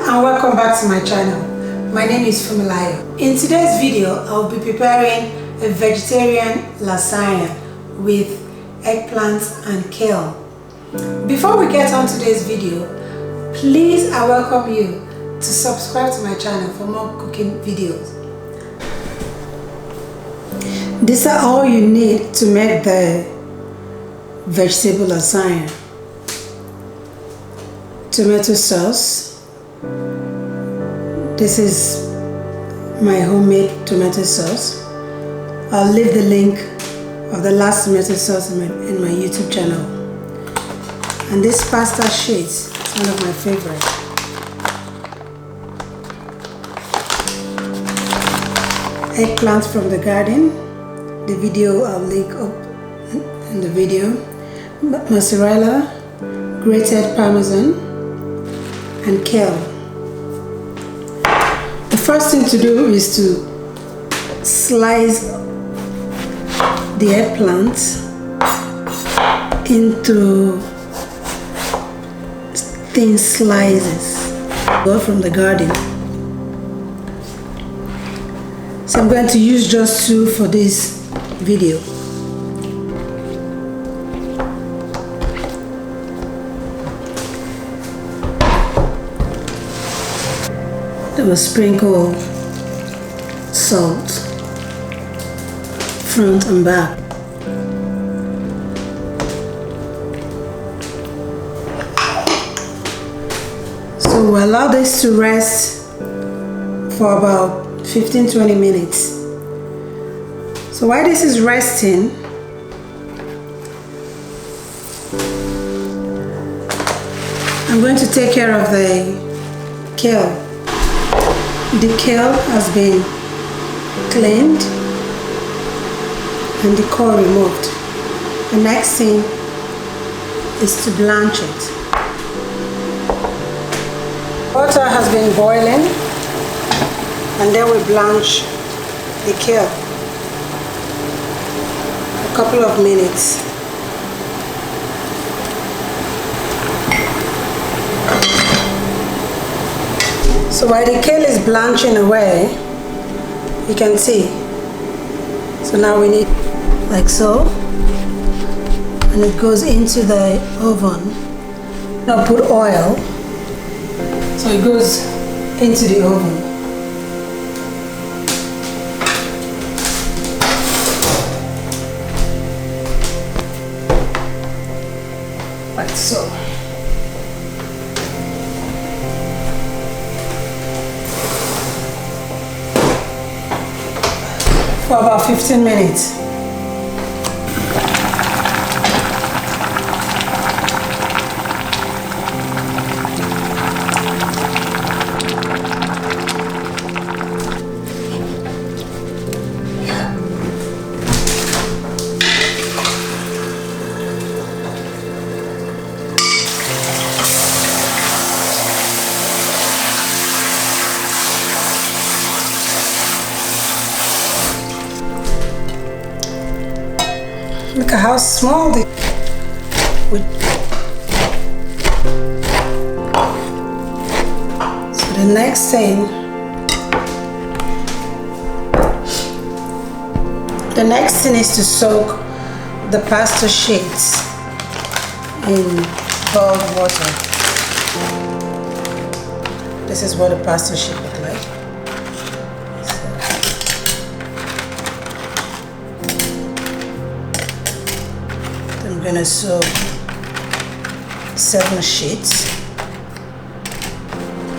and welcome back to my channel. My name is Fumilayo. In today's video, I'll be preparing a vegetarian lasagna with eggplants and kale. Before we get on today's video, please I welcome you to subscribe to my channel for more cooking videos. These are all you need to make the vegetable lasagna. Tomato sauce. This is my homemade tomato sauce. I'll leave the link of the last tomato sauce in my YouTube channel. And this pasta sheet is one of my favorite. Eggplant from the garden. The video I'll link up in the video. Mozzarella, grated parmesan, and kale. The first thing to do is to slice the eggplant into thin slices. Go from the garden. So I'm going to use just 2 for this video. I will sprinkle salt front and back. So we'll allow this to rest for about 15-20 minutes. So while this is resting, I'm going to take care of the kale. The kale has been cleaned and the core removed. The next thing is to blanch it. Water has been boiling, and then we blanch the kale a couple of minutes. So while the kale is blanching away, you can see. So now we need like so, and it goes into the oven. Now put oil, so it goes into the oven. Like so. For about 15 minutes. Look at how small the So the next thing is to soak the pasta sheets in boiled water. This is what a pasta sheet looks like. I'm gonna soak 7 sheets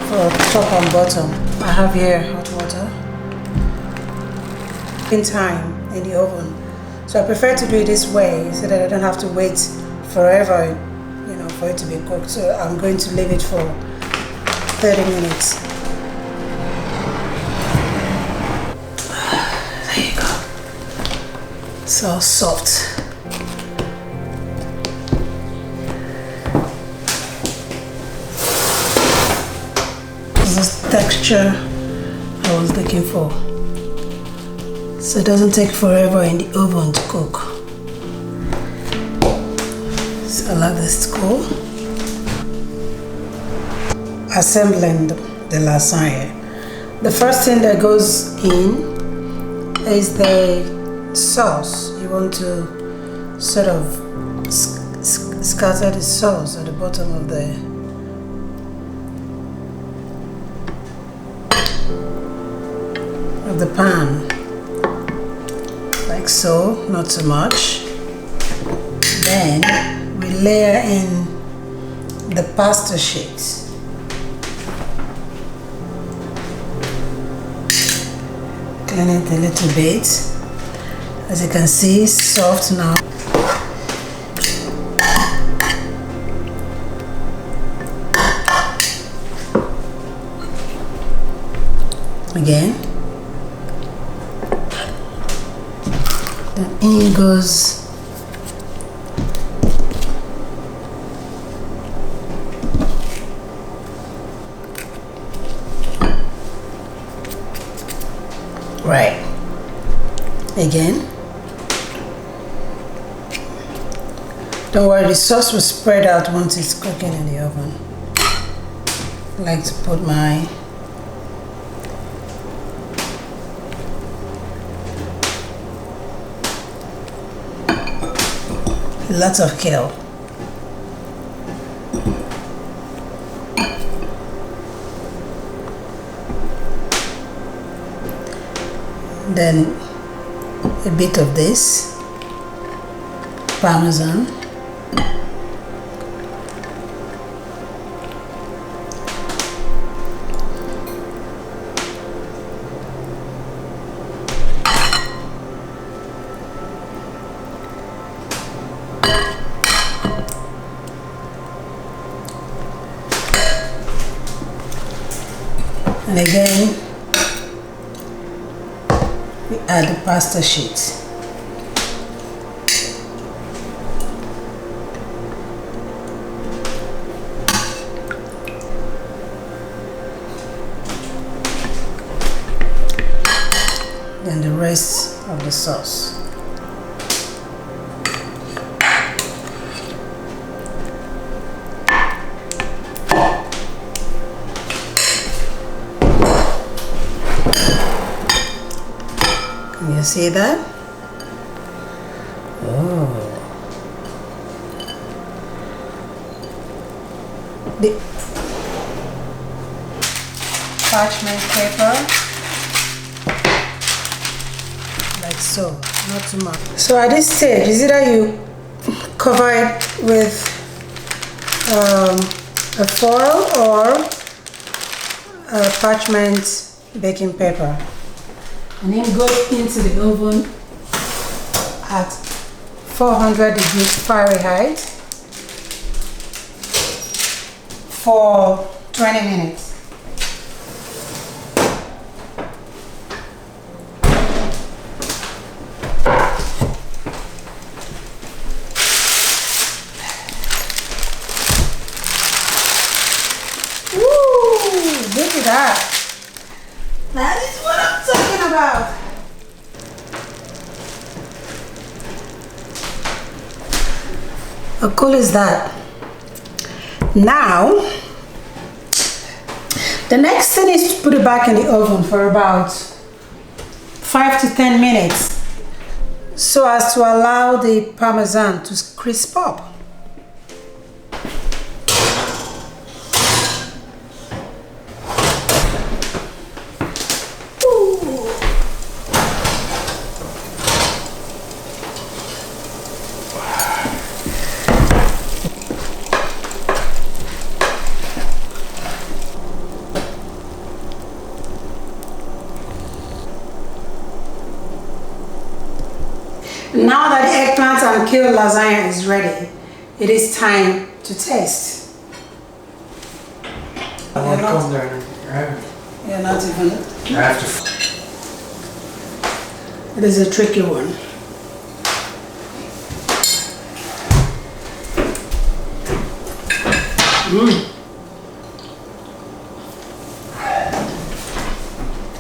for top and bottom. I have here hot water. In time in the oven. So I prefer to do it this way so that I don't have to wait forever, for it to be cooked. So I'm going to leave it for 30 minutes. There you go. So soft. This texture I was looking for, so it doesn't take forever in the oven to cook. So I like this to go. Assembling the lasagna. The first thing that goes in is the sauce. You want to sort of scatter the sauce at the bottom of the pan, like so, not too much. Then we layer in the pasta sheets. Clean it a little bit. As you can see, it's soft now. Again. Then in goes right. Again. Don't worry, the sauce will spread out once it's cooking in the oven. I like to put my lots of kale. Then a bit of this parmesan. And again, we add the pasta sheets. Then the rest of the sauce. Can you see that? Oh. The parchment paper, like so, not too much. So at this stage, is either you cover it with a foil or a parchment baking paper. And then go into the oven at 400 degrees Fahrenheit for 20 minutes. Woo! Look at that. That is what I'm talking about. How cool is that? Now, the next thing is to put it back in the oven for about 5 to 10 minutes so as to allow the parmesan to crisp up. Now that the eggplant and kale lasagna is ready, it is time to taste. I want to come there. You're not even. I have to. It is a tricky one.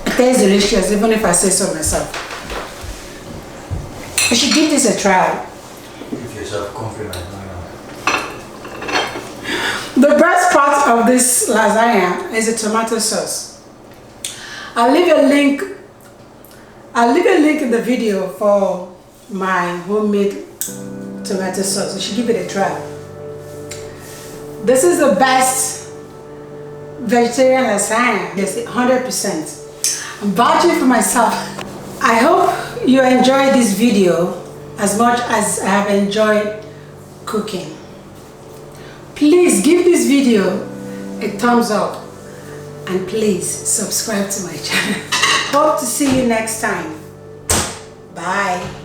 It tastes delicious, even if I say so myself. You should give this a try. Give yourself a compliment. The best part of this lasagna is the tomato sauce. I'll leave a link in the video for my homemade tomato sauce. You should give it a try. This is the best vegetarian lasagna. Yes, 100%. I'm vouching for myself. I hope you enjoyed this video as much as I have enjoyed cooking. Please give this video a thumbs up and please subscribe to my channel. Hope to see you next time. Bye.